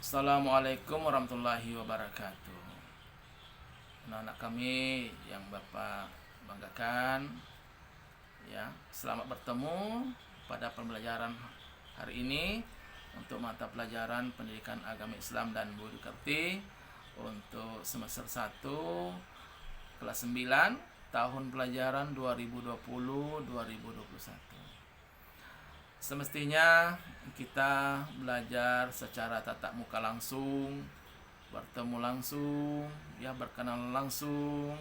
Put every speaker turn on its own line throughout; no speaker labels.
Assalamualaikum warahmatullahi wabarakatuh. Anak-anak kami yang Bapak banggakan, ya, selamat bertemu pada pembelajaran hari ini untuk mata pelajaran Pendidikan Agama Islam dan Budi Pekerti untuk semester 1 kelas 9 tahun pelajaran 2020-2021. Semestinya kita belajar secara tatap muka langsung, bertemu langsung, ya, berkenalan langsung,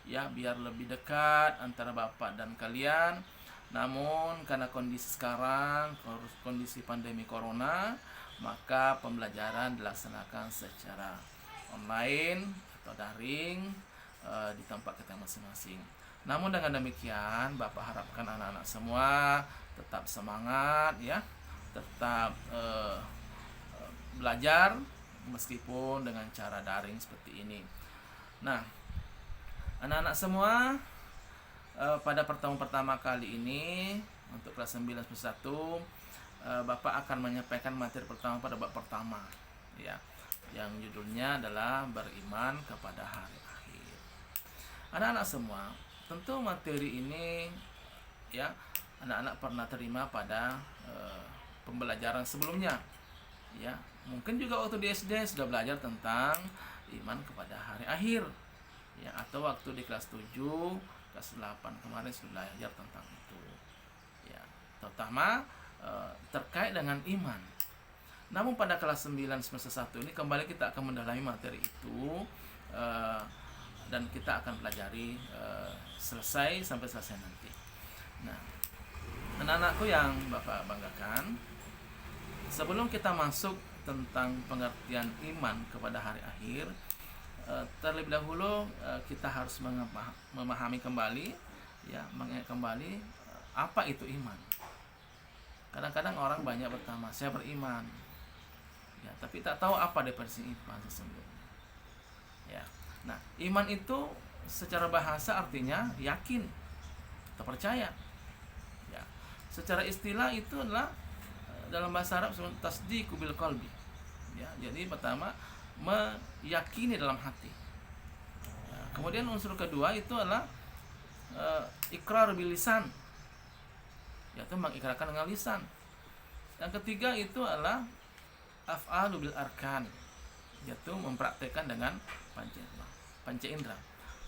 ya, biar lebih dekat antara Bapak dan kalian. Namun karena kondisi sekarang, kondisi pandemi corona, maka pembelajaran dilaksanakan secara online atau daring di tempat kita masing-masing. Namun dengan demikian, Bapak harapkan anak-anak semua tetap semangat, ya, tetap belajar meskipun dengan cara daring seperti ini. Nah, anak-anak semua, pada pertemuan pertama kali ini untuk kelas 9 semester 1, Bapak akan menyampaikan materi pertama pada bab pertama, ya, yang judulnya adalah beriman kepada hari akhir. Anak-anak semua, tentu materi ini, ya, anak-anak pernah terima pada pembelajaran sebelumnya, ya. Mungkin juga waktu di SD sudah belajar tentang iman kepada hari akhir, ya, atau waktu di kelas 7, kelas 8 kemarin sudah belajar tentang itu, ya, terutama terkait dengan iman. Namun pada kelas 9 semester 1 ini kembali kita akan mendalami materi itu, dan kita akan pelajari sampai selesai nanti. Nah, anak-anakku yang Bapak banggakan, sebelum kita masuk tentang pengertian iman kepada hari akhir, terlebih dahulu kita harus memahami kembali, ya, mengingat kembali apa itu iman. Kadang-kadang orang banyak bertanya, saya beriman, ya, tapi tak tahu apa definisi iman sesungguhnya, ya. Nah, iman itu secara bahasa artinya yakin atau percaya, ya. Secara istilah itu adalah dalam bahasa Arab sebagai tasdiqu bil qalbi, ya. Jadi pertama meyakini dalam hati, ya. Kemudian unsur kedua itu adalah ikrar bil lisan, yaitu mengikrarkan dengan lisan. Yang ketiga itu adalah af'alu bil arkan, yaitu mempraktekkan dengan panca indera.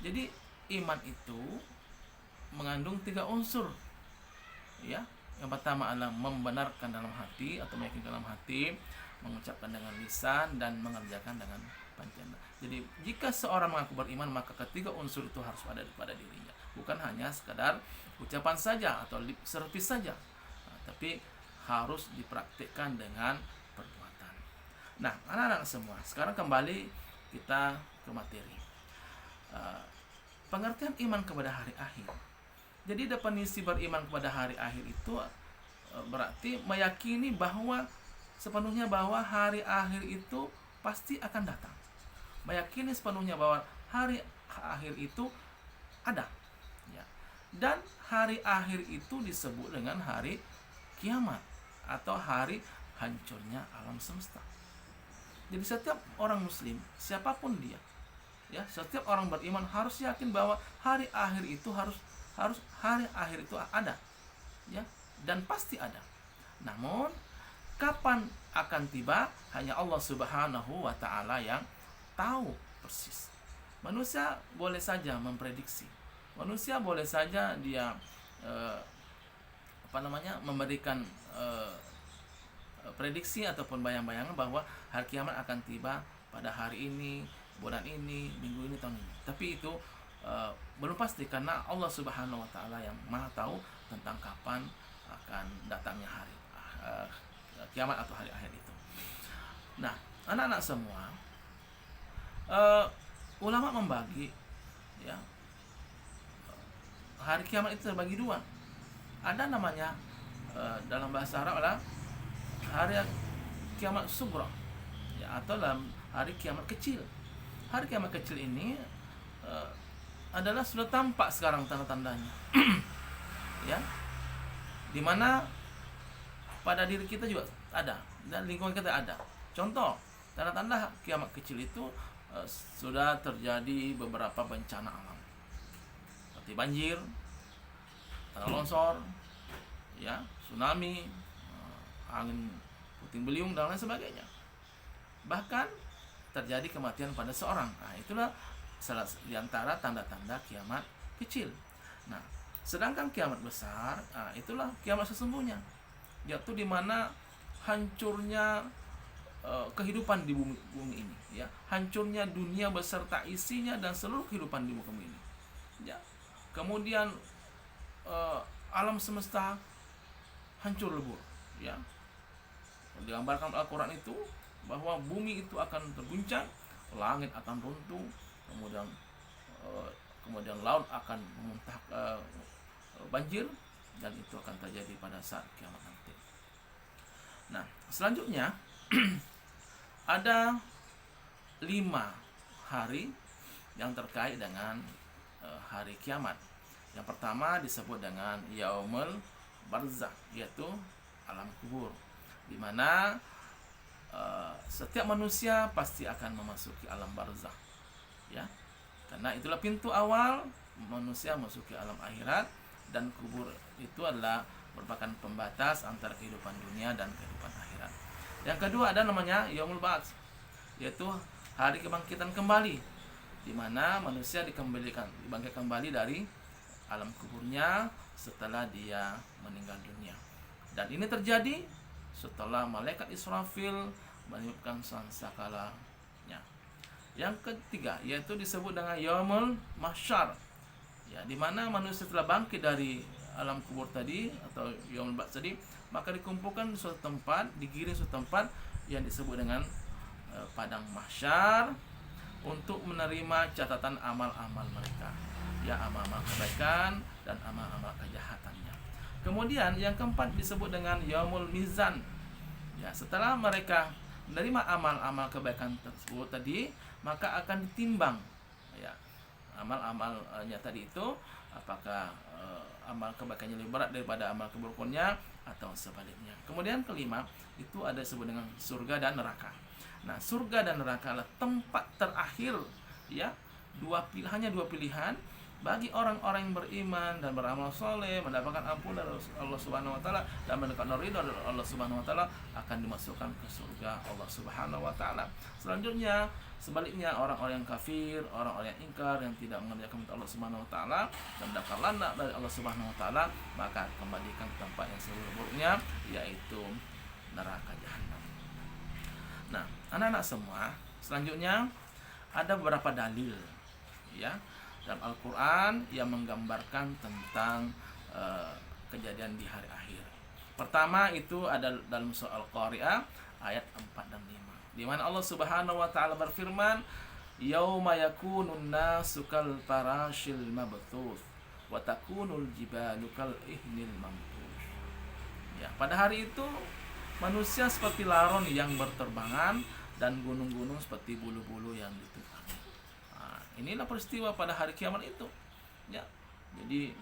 Jadi iman itu mengandung 3 unsur, ya. Yang pertama adalah membenarkan dalam hati atau meyakinkan dalam hati, mengucapkan dengan lisan, dan mengerjakan dengan panca indera. Jadi jika seorang mengaku beriman, maka ketiga unsur itu harus ada pada dirinya, bukan hanya sekadar ucapan saja atau lip service saja, tapi harus dipraktikkan dengan perbuatan. Nah, anak-anak semua, sekarang kembali kita ke materi. Pengertian iman kepada hari akhir. Jadi definisi beriman kepada hari akhir itu berarti meyakini bahwa sepenuhnya bahwa hari akhir itu pasti akan datang. Meyakini sepenuhnya bahwa hari akhir itu ada, ya. Dan hari akhir itu disebut dengan hari kiamat atau hari hancurnya alam semesta. Jadi setiap orang muslim, siapapun dia, ya, setiap orang beriman harus yakin bahwa hari akhir itu harus hari akhir itu ada, ya, dan pasti ada. Namun kapan akan tiba hanya Allah Subhanahu wa taala yang tahu persis. Manusia boleh saja memprediksi. Manusia boleh saja dia memberikan prediksi ataupun bayang-bayangan bahwa hari kiamat akan tiba pada hari ini, bulan ini, minggu ini, tahun ini. Tapi itu belum pasti karena Allah Subhanahu wa taala yang Maha tahu tentang kapan akan datangnya hari kiamat atau hari akhir itu. Nah, anak-anak semua, ulama membagi, ya, hari kiamat itu terbagi 2. Ada namanya dalam bahasa Arab adalah hari kiamat sughra, ya, atau dalam hari kiamat kecil. Hari kiamat kecil ini adalah sudah tampak sekarang tanda-tandanya, ya, dimana pada diri kita juga ada dan lingkungan kita ada. Contoh, Tanda-tanda kiamat kecil itu sudah terjadi beberapa bencana alam seperti banjir, tanah longsor, ya, tsunami, angin puting beliung dan lain sebagainya. Bahkan terjadi kematian pada seorang. Nah, itulah salah di antara tanda-tanda kiamat kecil. Nah, sedangkan kiamat besar, itulah kiamat sesungguhnya, yaitu di mana hancurnya kehidupan di bumi ini, ya, hancurnya dunia beserta isinya dan seluruh kehidupan di bumi ini, ya. Kemudian alam semesta hancur lebur, ya. Digambarkan Al-Quran itu bahwa bumi itu akan terguncang, langit akan runtuh, kemudian laut akan memuntah banjir, dan itu akan terjadi pada saat kiamat nanti. Nah, selanjutnya ada 5 hari yang terkait dengan hari kiamat. Yang pertama disebut dengan Yaumul Barzakh, yaitu alam kubur, di mana setiap manusia pasti akan memasuki alam barzakh, ya, karena itulah pintu awal manusia memasuki alam akhirat, dan kubur itu adalah merupakan pembatas antara kehidupan dunia dan kehidupan akhirat. Yang kedua ada namanya Yaumul Ba'ats, yaitu hari kebangkitan kembali, di mana manusia dibangkitkan kembali dari alam kuburnya setelah dia meninggal dunia. Dan ini terjadi setelah malaikat Israfil meniupkan sangsakalanya. Yang ketiga yaitu disebut dengan Yaumul Mahsyar, ya, di mana manusia telah bangkit dari alam kubur tadi atau Yaumul Ba'ats tadi, maka dikumpulkan di suatu tempat, digiring suatu tempat yang disebut dengan padang mahsyar untuk menerima catatan amal-amal mereka, ya, amal-amal kebaikan dan amal-amal kejahatannya. Kemudian yang keempat disebut dengan Yaumul Mizan, ya, setelah mereka menerima amal-amal kebaikan tersebut tadi, maka akan ditimbang, ya, amal-amalnya tadi itu apakah amal kebaikannya lebih berat daripada amal keburukannya atau sebaliknya. Kemudian kelima itu ada disebut dengan surga dan neraka. Nah, surga dan neraka adalah tempat terakhir, ya, hanya dua pilihan bagi orang-orang yang beriman dan beramal soleh, mendapatkan ampunan dari Allah Subhanahu wa taala dan mendapatkan ridha dari Allah Subhanahu wa taala, akan dimasukkan ke surga Allah Subhanahu wa taala. Selanjutnya sebaliknya, orang-orang yang kafir, orang-orang yang ingkar, yang tidak mengerjakan perintah Allah Subhanahu wa taala dan mendapatkan laknat dari Allah Subhanahu wa taala, maka kembalikan ke tempat yang seburuk-buruknya, yaitu neraka jahanam. Nah, anak-anak semua, selanjutnya ada beberapa dalil, ya, dalam Al-Quran yang menggambarkan tentang kejadian di hari akhir. Pertama itu ada dalam surah Al-Qari'ah ayat 4 dan 5, di mana Allah Subhanahu wa taala berfirman, yauma yakunun nasu kal farashil mabthuth wa takunul jibalu kal ihnil mamtush. Ya, pada hari itu manusia seperti laron yang berterbangan dan gunung-gunung seperti bulu-bulu yang ditumpangi. Inilah peristiwa pada hari kiamat itu, ya. Jadi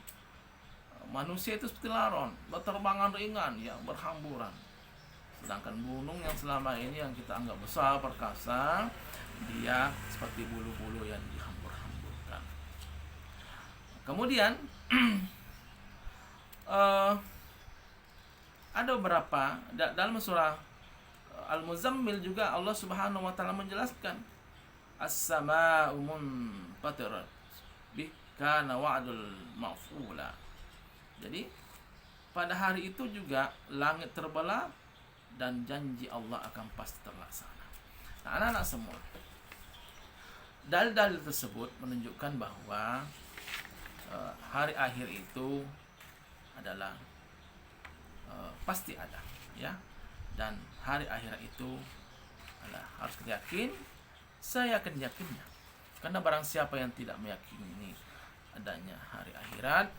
manusia itu seperti laron, berterbangan ringan, ya, berhamburan. Sedangkan gunung yang selama ini yang kita anggap besar, perkasa, dia seperti bulu-bulu yang dihambur-hamburkan. Kemudian ada beberapa dalam surah Al-Muzammil juga Allah Subhanahu wa taala menjelaskan, as-samaa'u munfatirat bih kana wa'dul maf'ula. Jadi pada hari itu juga langit terbelah dan janji Allah akan pasti terlaksana. Nah, anak-anak semua, dalil-dalil tersebut menunjukkan bahwa hari akhir itu adalah pasti ada, ya, dan hari akhirat itu adalah harus kita yakin. Saya akan yakinnya, karena barang siapa yang tidak meyakini adanya hari akhirat,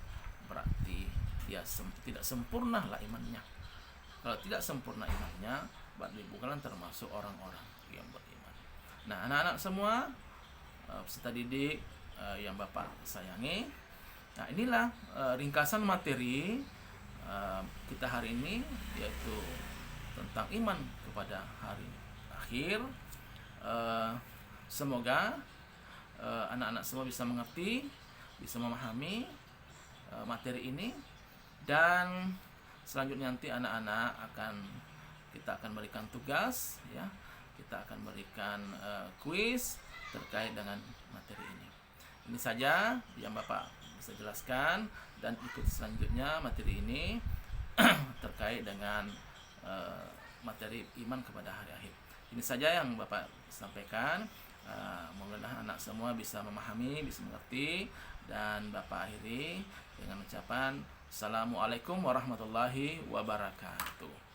berarti dia tidak sempurnalah imannya. Kalau tidak sempurna imannya, berarti bukan termasuk orang-orang yang beriman. Nah, anak-anak semua, peserta didik yang Bapak sayangi, nah inilah ringkasan materi kita hari ini, yaitu tentang iman kepada hari akhir, Semoga anak-anak semua bisa mengerti, bisa memahami materi ini, dan selanjutnya nanti kita akan berikan tugas, ya, kita akan berikan kuis terkait dengan materi ini. Ini saja yang Bapak bisa jelaskan, dan ikuti selanjutnya materi ini terkait dengan materi iman kepada hari akhir. Ini saja yang Bapak sampaikan. Mudah-mudahan anak semua bisa memahami, bisa mengerti, dan Bapak akhiri dengan ucapan Assalamualaikum warahmatullahi wabarakatuh.